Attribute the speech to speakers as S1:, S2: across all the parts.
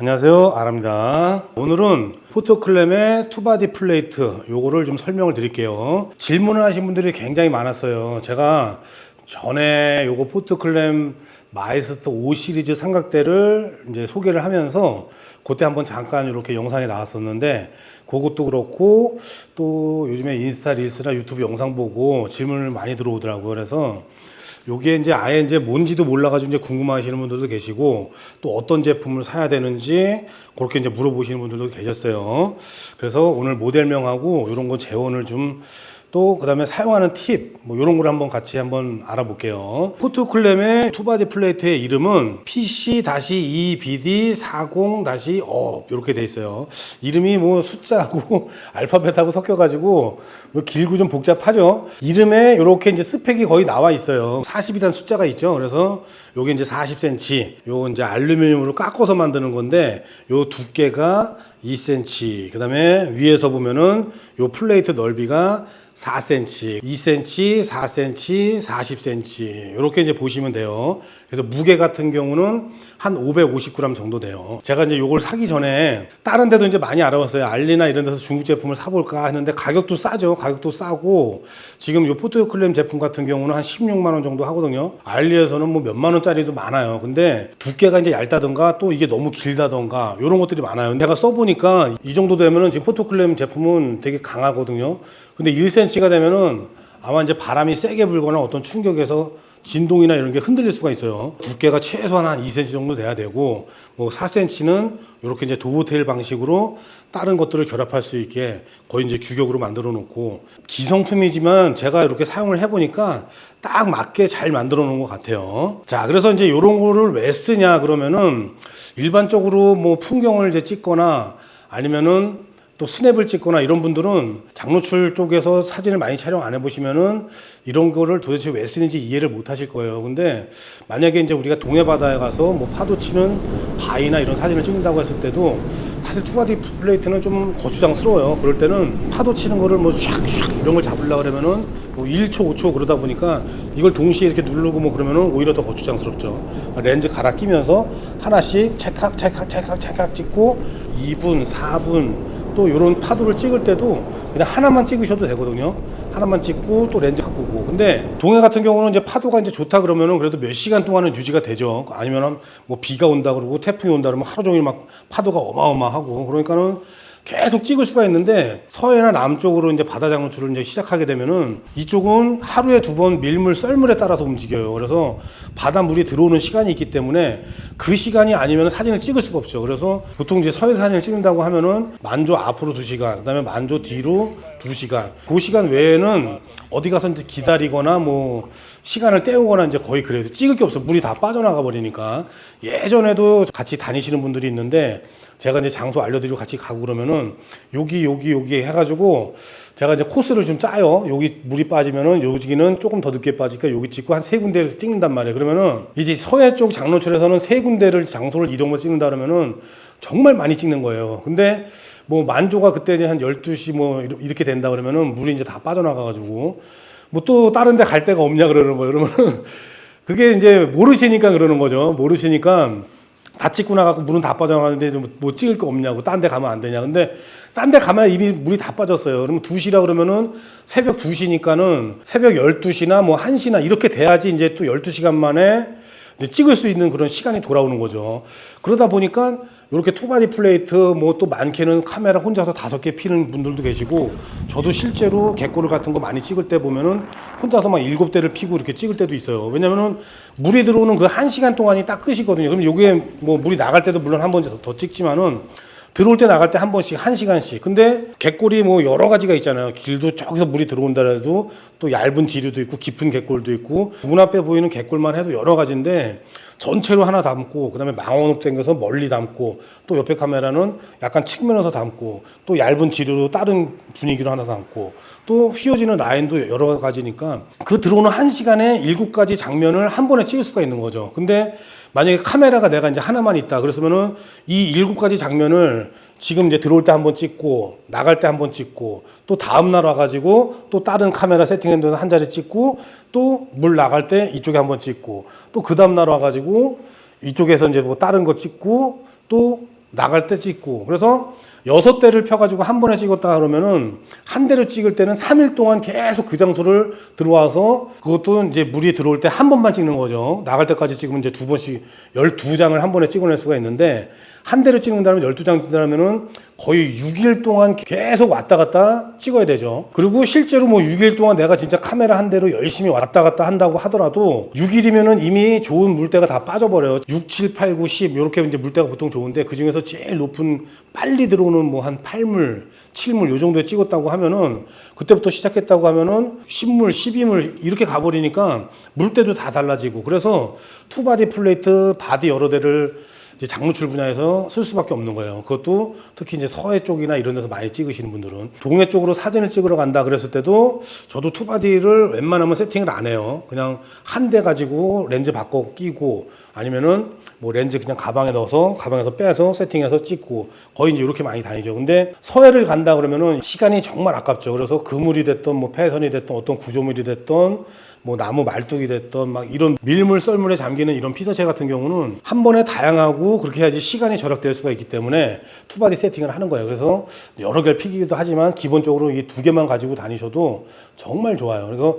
S1: 안녕하세요, 아랍니다. 오늘은 포토클램의 투바디 플레이트 요거를 좀 설명을 드릴게요. 질문을 하신 분들이 굉장히 많았어요. 제가 전에 요거 포토클램 마이스터 5 시리즈 삼각대를 이제 소개를 하면서 그때 한번 잠깐 이렇게 영상에 나왔었는데, 그것도 그렇고 또 요즘에 인스타 릴스나 유튜브 영상 보고 질문을 많이 들어오더라고요. 그래서 요게 이제 아예 이제 뭔지도 몰라가지고 이제 궁금하시는 분들도 계시고, 또 어떤 제품을 사야 되는지 그렇게 이제 물어보시는 분들도 계셨어요. 그래서 오늘 모델명하고 이런 거 재원을 좀, 또 그다음에 사용하는 팁 뭐 이런 걸 한번 같이 한번 알아볼게요. 포토클램의 투바디 플레이트의 이름은 PC-2BD40-5 이렇게 돼 있어요. 이름이 뭐 숫자하고 알파벳하고 섞여가지고 뭐 길고 좀 복잡하죠. 이름에 이렇게 이제 스펙이 거의 나와 있어요. 40이라는 숫자가 있죠. 그래서 요게 이제 40cm, 요 이제 알루미늄으로 깎아서 만드는 건데, 요 두께가 2cm, 그 다음에 위에서 보면은 요 플레이트 넓이가 4cm, 2cm, 4cm, 40cm 이렇게 이제 보시면 돼요. 그래서 무게 같은 경우는 한 550g 정도 돼요. 제가 이제 요걸 사기 전에 다른 데도 이제 많이 알아봤어요. 알리나 이런 데서 중국 제품을 사볼까 했는데 가격도 싸죠. 가격도 싸고, 지금 요 포토클램 제품 같은 경우는 한 16만 원 정도 하거든요. 알리에서는 뭐 몇만 원짜리도 많아요. 근데 두께가 이제 얇다던가 또 이게 너무 길다던가 이런 것들이 많아요. 내가 써보니까 이 정도 되면은 지금 포토클램 제품은 되게 강하거든요. 근데 1cm가 되면은 아마 이제 바람이 세게 불거나 어떤 충격에서 진동이나 이런 게 흔들릴 수가 있어요. 두께가 최소한 한 2cm 정도 돼야 되고, 뭐 4cm는 이렇게 이제 도보테일 방식으로 다른 것들을 결합할 수 있게 거의 이제 규격으로 만들어 놓고, 기성품이지만 제가 이렇게 사용을 해보니까 딱 맞게 잘 만들어 놓은 것 같아요. 자, 그래서 이제 이런 거를 왜 쓰냐 그러면은, 일반적으로 뭐 풍경을 이제 찍거나 아니면은 또 스냅을 찍거나 이런 분들은 장노출 쪽에서 사진을 많이 촬영 안 해보시면은 이런 거를 도대체 왜 쓰는지 이해를 못 하실 거예요. 근데 만약에 이제 우리가 동해 바다에 가서 뭐 파도 치는 바위나 이런 사진을 찍는다고 했을 때도 사실 투바디 플레이트는 좀 거추장스러워요. 그럴 때는 파도 치는 거를 뭐 샥샥 이런 걸 잡으려고 그러면은 뭐 1초, 5초 그러다 보니까 이걸 동시에 이렇게 누르고 뭐 그러면은 오히려 더 거추장스럽죠. 렌즈 갈아 끼면서 하나씩 찰칵 찰칵 찰칵 찰칵 찍고 2분, 4분 또 이런 파도를 찍을 때도 그냥 하나만 찍으셔도 되거든요. 하나만 찍고 또 렌즈 바꾸고. 근데 동해 같은 경우는 이제 파도가 이제 좋다 그러면은 그래도 몇 시간 동안은 유지가 되죠. 아니면은 뭐 비가 온다 그러고 태풍이 온다 그러면 하루 종일 막 파도가 어마어마하고, 그러니까는 계속 찍을 수가 있는데, 서해나 남쪽으로 이제 바다 장노출을 이제 시작하게 되면은 이쪽은 하루에 2번 밀물, 썰물에 따라서 움직여요. 그래서 바닷물이 들어오는 시간이 있기 때문에 그 시간이 아니면 사진을 찍을 수가 없죠. 그래서 보통 이제 서해 사진을 찍는다고 하면은 만조 앞으로 2시간, 그다음에 만조 뒤로 2시간. 그 시간 외에는 어디 가서 이제 기다리거나 뭐 시간을 때우거나 이제 거의 그래요. 찍을 게 없어. 물이 다 빠져나가 버리니까. 예전에도 같이 다니시는 분들이 있는데, 제가 이제 장소 알려드리고 같이 가고 그러면은 여기 해가지고 제가 이제 코스를 좀 짜요. 여기 물이 빠지면은 여기는 조금 더 늦게 빠지니까 여기 찍고 한 3군데를 찍는단 말이에요. 그러면은 이제 서해 쪽 장노출에서는 3군데를 장소를 이동을 찍는다 그러면은 정말 많이 찍는 거예요. 근데 뭐 만조가 그때 한 12시 뭐 이렇게 된다 그러면은 물이 이제 다 빠져나가가지고 뭐 또 다른 데 갈 데가 없냐 그러는 거예요. 그러면은 그게 이제 모르시니까 그러는 거죠. 모르시니까 다 찍고 나가고 물은 다 빠져나가는데 뭐 찍을 거 없냐고, 딴 데 가면 안 되냐. 근데 딴 데 가면 이미 물이 다 빠졌어요. 그러면 2시라 그러면은 새벽 2시니까는 새벽 12시나 뭐 1시나 이렇게 돼야지 이제 또 12시간 만에 이제 찍을 수 있는 그런 시간이 돌아오는 거죠. 그러다 보니까 이렇게 투바디 플레이트 뭐 또 많게는 카메라 혼자서 5개 피는 분들도 계시고, 저도 실제로 갯고를 같은 거 많이 찍을 때 보면은 혼자서 막 7대를 피고 이렇게 찍을 때도 있어요. 왜냐면은 물이 들어오는 그 1시간 동안이 딱 끝이거든요. 그럼 요게 뭐 물이 나갈 때도 물론 한 번 더 찍지만은 들어올 때 나갈 때 한 번씩 1시간씩. 근데 갯골이 뭐 여러 가지가 있잖아요. 길도 저기서 물이 들어온다 해도 또 얇은 지류도 있고 깊은 갯골도 있고, 문 앞에 보이는 갯골만 해도 여러 가지인데 전체로 하나 담고, 그 다음에 망원읍 당겨서 멀리 담고, 또 옆에 카메라는 약간 측면에서 담고, 또 얇은 지류로 다른 분위기로 하나 담고, 또 휘어지는 라인도 여러 가지니까 그 들어오는 1시간에 7가지 장면을 한 번에 찍을 수가 있는 거죠. 근데 만약에 카메라가 내가 이제 하나만 있다 그랬으면은 이 7가지 장면을 지금 이제 들어올 때 한번 찍고, 나갈 때 한번 찍고, 또 다음 날 와가지고 또 다른 카메라 세팅해놓은 한 자리 찍고, 또 물 나갈 때 이쪽에 한번 찍고, 또 그 다음 날 와가지고 이쪽에서 이제 뭐 다른 거 찍고, 또 나갈 때 찍고. 그래서 6대를 펴가지고 한 번에 찍었다 그러면은 한 대를 찍을 때는 3일 동안 계속 그 장소를 들어와서 그것도 이제 물이 들어올 때 한 번만 찍는 거죠. 나갈 때까지 찍으면 이제 2번씩 12장을 한 번에 찍어낼 수가 있는데 한 대를 찍는다면 12장 찍는다면은 거의 6일 동안 계속 왔다 갔다 찍어야 되죠. 그리고 실제로 뭐 6일 동안 내가 진짜 카메라 한 대로 열심히 왔다 갔다 한다고 하더라도 6일이면은 이미 좋은 물때가 다 빠져버려요. 6, 7, 8, 9, 10 이렇게 이제 물때가 보통 좋은데 그 중에서 제일 높은 빨리 들어오는 뭐 한 8물, 7물 요 정도에 찍었다고 하면은 그때부터 시작했다고 하면은 10물, 12물 이렇게 가버리니까 물때도 다 달라지고 그래서 투바디 플레이트 바디 여러 대를 이제 장노출 분야에서 쓸 수밖에 없는 거예요. 그것도 특히 이제 서해 쪽이나 이런 데서 많이 찍으시는 분들은 동해 쪽으로 사진을 찍으러 간다 그랬을 때도 저도 투바디를 웬만하면 세팅을 안 해요. 그냥 한 대 가지고 렌즈 바꿔 끼고 아니면은 뭐 렌즈 그냥 가방에 넣어서 가방에서 빼서 세팅해서 찍고 거의 이제 이렇게 많이 다니죠. 근데 서해를 간다 그러면은 시간이 정말 아깝죠. 그래서 그물이 됐던 뭐 폐선이 됐던 어떤 구조물이 됐던 뭐 나무 말뚝이 됐던 막 이런 밀물 썰물에 잠기는 이런 피서체 같은 경우는 한 번에 다양하고 그렇게 해야지 시간이 절약될 수가 있기 때문에 투바디 세팅을 하는 거예요. 그래서 여러 개를 피기도 하지만 기본적으로 이 2개만 가지고 다니셔도 정말 좋아요. 그래서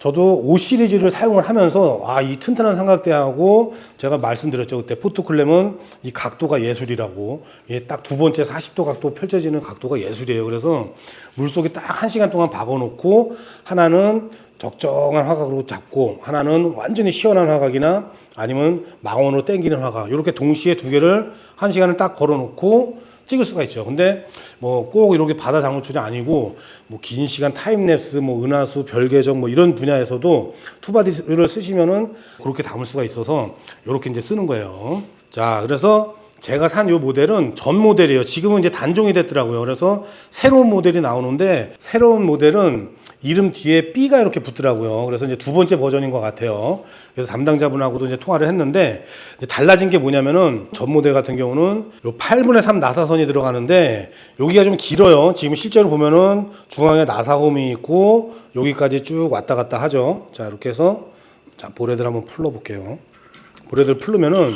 S1: 저도 5 시리즈를 사용을 하면서 이 튼튼한 삼각대하고 제가 말씀드렸죠. 그때 포토클램은 이 각도가 예술이라고 이게 딱 두 번째 40도 각도 펼쳐지는 각도가 예술이에요. 그래서 물속에 딱 1시간 동안 박아놓고 하나는 적정한 화각으로 잡고 하나는 완전히 시원한 화각이나 아니면 망원으로 당기는 화각 이렇게 동시에 2개를 1시간을 딱 걸어놓고 찍을 수가 있죠. 근데 뭐 꼭 이렇게 바다 장노출이 아니고 뭐 긴 시간 타임랩스, 뭐 은하수, 별계정 뭐 이런 분야에서도 투바디를 쓰시면은 그렇게 담을 수가 있어서 이렇게 이제 쓰는 거예요. 자, 그래서 제가 산 요 모델은 전 모델이에요. 지금은 이제 단종이 됐더라고요. 그래서 새로운 모델이 나오는데 새로운 모델은 이름 뒤에 B가 이렇게 붙더라고요. 그래서 이제 2번째 버전인 것 같아요. 그래서 담당자분하고도 이제 통화를 했는데 이제 달라진 게 뭐냐면은 전 모델 같은 경우는 요 8분의 3 나사선이 들어가는데 여기가 좀 길어요. 지금 실제로 보면은 중앙에 나사홈이 있고 여기까지 쭉 왔다 갔다 하죠. 자, 이렇게 해서 자, 보레드를 한번 풀러 볼게요. 보레드를 풀르면은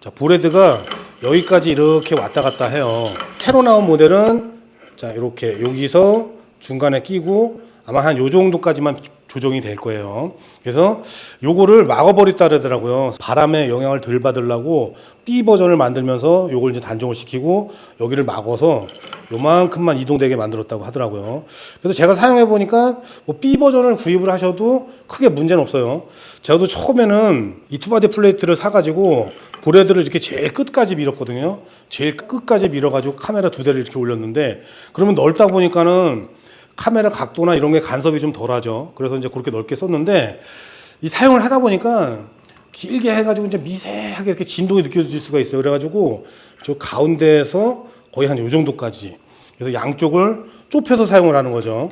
S1: 자, 보레드가 여기까지 이렇게 왔다 갔다 해요. 새로 나온 모델은 자, 이렇게 여기서 중간에 끼고 아마 한 요 정도까지만 조정이 될 거예요. 그래서 요거를 막아버렸다 그러더라고요. 바람의 영향을 덜 받으려고 B 버전을 만들면서 요걸 이제 단종을 시키고 여기를 막아서 요만큼만 이동되게 만들었다고 하더라고요. 그래서 제가 사용해 보니까 뭐 B 버전을 구입을 하셔도 크게 문제는 없어요. 저도 처음에는 이 투바디 플레이트를 사가지고 보레드를 이렇게 제일 끝까지 밀었거든요. 제일 끝까지 밀어가지고 카메라 2대를 이렇게 올렸는데 그러면 넓다 보니까는 카메라 각도나 이런 게 간섭이 좀 덜하죠. 그래서 이제 그렇게 넓게 썼는데 이 사용을 하다 보니까 길게 해가지고 이제 미세하게 이렇게 진동이 느껴질 수가 있어요. 그래가지고 저 가운데에서 거의 한 요 정도까지. 그래서 양쪽을 좁혀서 사용을 하는 거죠.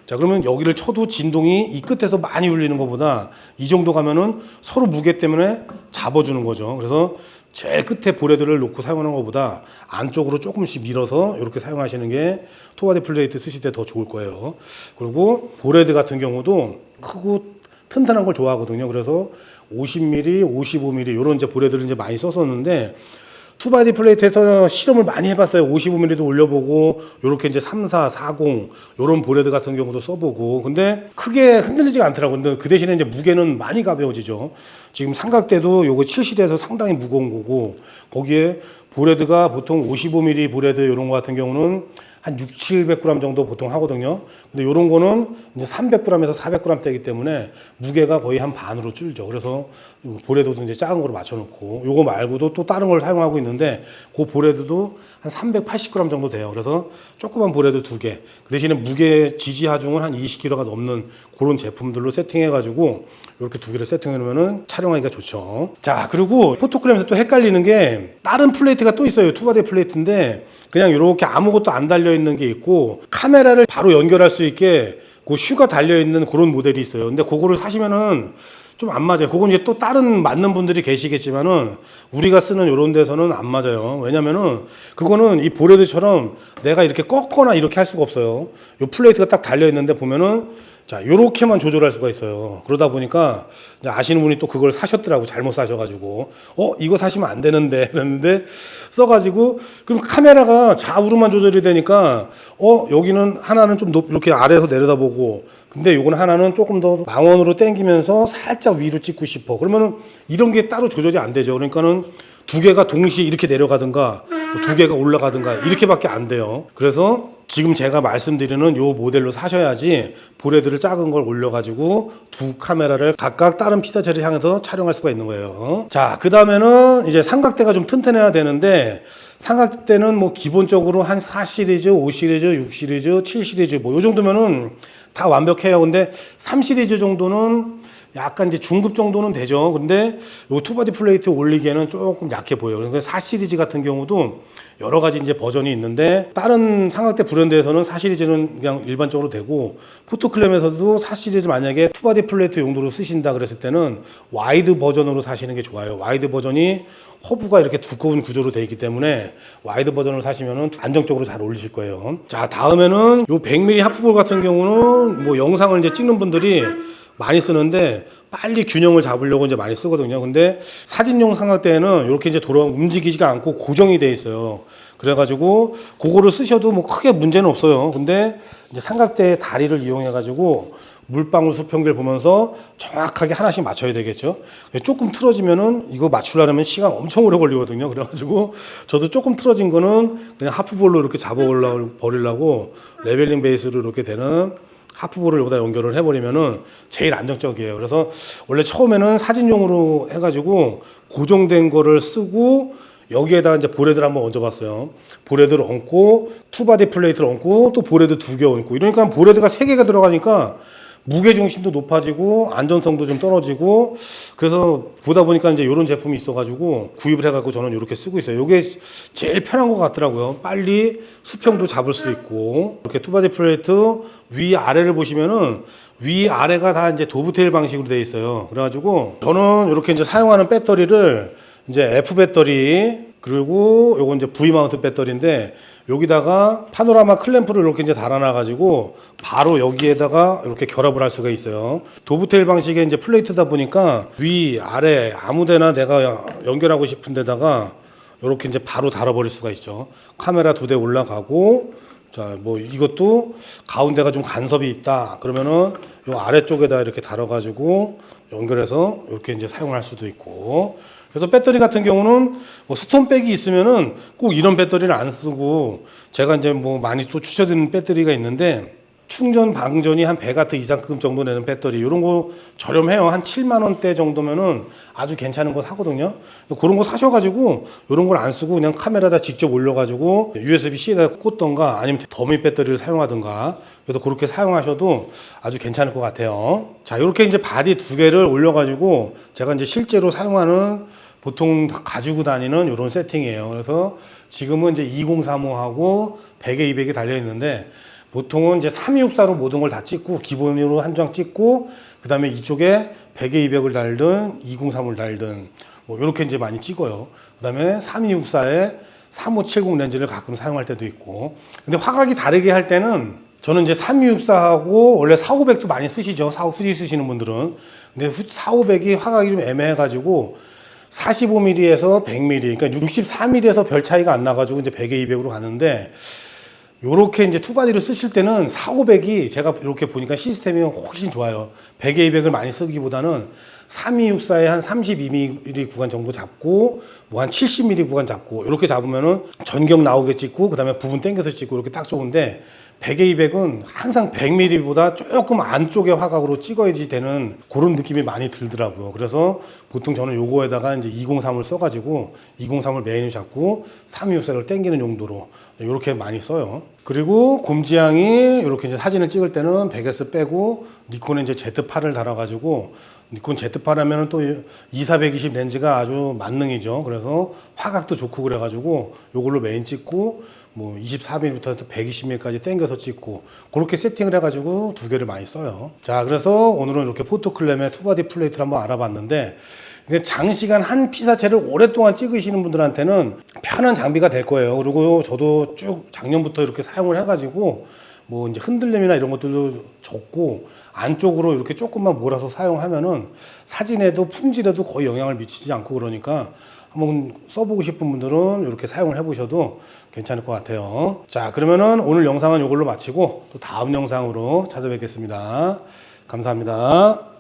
S1: 자, 그러면 여기를 쳐도 진동이 이 끝에서 많이 울리는 것보다 이 정도 가면은 서로 무게 때문에 잡아주는 거죠. 그래서 제일 끝에 보레드를 놓고 사용하는 것보다 안쪽으로 조금씩 밀어서 이렇게 사용하시는 게 투바디 플레이트 쓰실 때 더 좋을 거예요. 그리고 보레드 같은 경우도 크고 튼튼한 걸 좋아하거든요. 그래서 50mm, 55mm 이런 이제 보레드를 이제 많이 썼었는데 투바디 플레이트에서 실험을 많이 해봤어요. 55mm도 올려보고 요렇게 이제 34, 40 요런 보레드 같은 경우도 써보고 근데 크게 흔들리지가 않더라고요. 근데 그 대신에 이제 무게는 많이 가벼워지죠. 지금 삼각대도 요거 7실에서 상당히 무거운 거고 거기에 보레드가 보통 55mm 보레드 요런 거 같은 경우는 한 6, 700g 정도 보통 하거든요. 근데 요런 거는 이제 300g에서 400g대이기 때문에 무게가 거의 한 반으로 줄죠. 그래서 보레드도 이제 작은 거로 맞춰놓고 요거 말고도 또 다른 걸 사용하고 있는데 그 보레드도 한 380g 정도 돼요. 그래서 조그만 보레드 2개. 그 대신에 무게 지지 하중은 한 20kg가 넘는 그런 제품들로 세팅해가지고 이렇게 2개를 세팅해 놓으면은 촬영하기가 좋죠. 자, 그리고 포토클램에서 또 헷갈리는 게 다른 플레이트가 또 있어요. 투바디 플레이트인데 그냥 이렇게 아무것도 안 달려있는 게 있고 카메라를 바로 연결할 수 있게 그 슈가 달려있는 그런 모델이 있어요. 근데 그거를 사시면은 좀 안 맞아요. 그건 이제 또 다른 맞는 분들이 계시겠지만은 우리가 쓰는 이런 데서는 안 맞아요. 왜냐면은 그거는 이 보레드처럼 내가 이렇게 꺾거나 이렇게 할 수가 없어요. 이 플레이트가 딱 달려있는데 보면은 자, 요렇게만 조절할 수가 있어요. 그러다 보니까 이제 아시는 분이 또 그걸 사셨더라고. 잘못 사셔가지고. 이거 사시면 안 되는데. 그랬는데 써가지고, 그럼 카메라가 좌우로만 조절이 되니까, 여기는 하나는 좀 이렇게 아래에서 내려다보고, 근데 요건 하나는 조금 더 망원으로 당기면서 살짝 위로 찍고 싶어. 그러면은 이런 게 따로 조절이 안 되죠. 그러니까는 두 개가 동시에 이렇게 내려가든가, 두 개가 올라가든가, 이렇게밖에 안 돼요. 그래서 지금 제가 말씀드리는 요 모델로 사셔야지 보레드를 작은 걸 올려가지고 두 카메라를 각각 다른 피사체를 향해서 촬영할 수가 있는 거예요. 자, 그 다음에는 이제 삼각대가 좀 튼튼해야 되는데, 삼각대는 뭐 기본적으로 한 4 시리즈, 5 시리즈, 6 시리즈, 7 시리즈 뭐 요 정도면은 다 완벽해요. 근데 3 시리즈 정도는 약간 이제 중급 정도는 되죠. 근데 요 투바디 플레이트 올리기에는 조금 약해 보여요. 그래서 4 시리즈 같은 경우도 여러 가지 이제 버전이 있는데, 다른 삼각대 브랜드에서는 4 시리즈는 그냥 일반적으로 되고, 포토클램에서도 4 시리즈 만약에 투바디 플레이트 용도로 쓰신다 그랬을 때는 와이드 버전으로 사시는 게 좋아요. 와이드 버전이 허브가 이렇게 두꺼운 구조로 되어 있기 때문에 와이드 버전을 사시면은 안정적으로 잘 올리실 거예요. 자, 다음에는 요 100mm 하프볼 같은 경우는 뭐 영상을 이제 찍는 분들이 많이 쓰는데 빨리 균형을 잡으려고 이제 많이 쓰거든요. 근데 사진용 삼각대에는 이렇게 이제 움직이지가 않고 고정이 돼 있어요. 그래가지고 그거를 쓰셔도 뭐 크게 문제는 없어요. 근데 이제 삼각대의 다리를 이용해가지고 물방울 수평기를 보면서 정확하게 하나씩 맞춰야 되겠죠. 조금 틀어지면은 이거 맞추려면 시간 엄청 오래 걸리거든요. 그래가지고 저도 조금 틀어진 거는 그냥 하프볼로 이렇게 버리려고 레벨링 베이스로 이렇게 되는 하프볼을 여기다 연결을 해버리면은 제일 안정적이에요. 그래서 원래 처음에는 사진용으로 해가지고 고정된 거를 쓰고 여기에다가 이제 보레드를 한번 얹어봤어요. 보레드를 얹고 투바디 플레이트를 얹고 또 보레드 2개 얹고, 이러니까 보레드가 3개가 들어가니까 무게중심도 높아지고 안전성도 좀 떨어지고, 그래서 보다 보니까 이제 이런 제품이 있어가지고 구입을 해갖고 저는 이렇게 쓰고 있어요. 이게 제일 편한 것 같더라고요. 빨리 수평도 잡을 수 있고, 이렇게 투바디 플레이트 위 아래를 보시면은 위 아래가 다 이제 도브테일 방식으로 되어 있어요. 그래가지고 저는 이렇게 이제 사용하는 배터리를 이제 F 배터리, 그리고 요거 이제 V 마운트 배터리인데, 여기다가 파노라마 클램프를 이렇게 이제 달아놔가지고 바로 여기에다가 이렇게 결합을 할 수가 있어요. 도브테일 방식의 이제 플레이트다 보니까 위, 아래 아무데나 내가 연결하고 싶은 데다가 이렇게 이제 바로 달아버릴 수가 있죠. 카메라 2대 올라가고, 자, 뭐 이것도 가운데가 좀 간섭이 있다 그러면은 요 아래쪽에다 이렇게 달아가지고 연결해서 이렇게 이제 사용할 수도 있고. 그래서 배터리 같은 경우는 뭐 스톤백이 있으면은 꼭 이런 배터리를 안 쓰고, 제가 이제 뭐 많이 또 추천드리는 배터리가 있는데, 충전 방전이 한 100W 이상급 정도 내는 배터리, 이런 거 저렴해요. 한 7만 원대 정도면은 아주 괜찮은 거 사거든요. 그런 거 사셔가지고 이런 걸 안 쓰고 그냥 카메라에다 직접 올려가지고 USB-C에다 꽂던가 아니면 더미 배터리를 사용하든가, 그래서 그렇게 사용하셔도 아주 괜찮을 것 같아요. 자, 이렇게 이제 바디 2개를 올려가지고 제가 이제 실제로 사용하는, 보통 가지고 다니는 이런 세팅이에요. 그래서 지금은 이제 2035하고 100에 200이 달려 있는데, 보통은 이제 3264로 모든 걸 다 찍고 기본으로 한 장 찍고, 그 다음에 이쪽에 100에 200을 달든 203을 달든 뭐 이렇게 이제 많이 찍어요. 그 다음에 3264에 3570 렌즈를 가끔 사용할 때도 있고. 근데 화각이 다르게 할 때는 저는 이제 3264하고 원래 4500도 많이 쓰시죠. 후지 쓰시는 분들은. 근데 4500이 화각이 좀 애매해가지고 45mm에서 100mm, 그러니까 64mm에서 별 차이가 안 나가지고 이제 100에 200으로 가는데, 요렇게 이제 투바디를 쓰실 때는 4500이 제가 이렇게 보니까 시스템이 훨씬 좋아요. 100에 200을 많이 쓰기보다는 3264에 한 32mm 구간 정도 잡고, 뭐 한 70mm 구간 잡고, 이렇게 잡으면은 전경 나오게 찍고, 그 다음에 부분 당겨서 찍고, 이렇게 딱 좋은데, 100에 200은 항상 100mm보다 조금 안쪽의 화각으로 찍어야지 되는 그런 느낌이 많이 들더라고요. 그래서 보통 저는 요거에다가 이제 203을 써가지고 203을 메인을 잡고 3264를 당기는 용도로 이렇게 많이 써요. 그리고 곰지향이 이렇게 이제 사진을 찍을 때는 100S 빼고 니콘에 이제 Z8을 달아가지고, 니콘 Z8 하면은 또 2420 렌즈가 아주 만능이죠. 그래서 화각도 좋고 그래가지고 요걸로 메인 찍고, 뭐 24mm부터 120mm까지 당겨서 찍고, 그렇게 세팅을 해가지고 2개를 많이 써요. 자, 그래서 오늘은 이렇게 포토클램의 투바디 플레이트를 한번 알아봤는데, 장시간 한 피사체를 오랫동안 찍으시는 분들한테는 편한 장비가 될 거예요. 그리고 저도 쭉 작년부터 이렇게 사용을 해가지고 뭐 이제 흔들림이나 이런 것들도 적고 안쪽으로 이렇게 조금만 몰아서 사용하면은 사진에도 품질에도 거의 영향을 미치지 않고 그러니까 한번 써보고 싶은 분들은 이렇게 사용을 해보셔도 괜찮을 것 같아요. 자, 그러면은 오늘 영상은 이걸로 마치고 또 다음 영상으로 찾아뵙겠습니다. 감사합니다.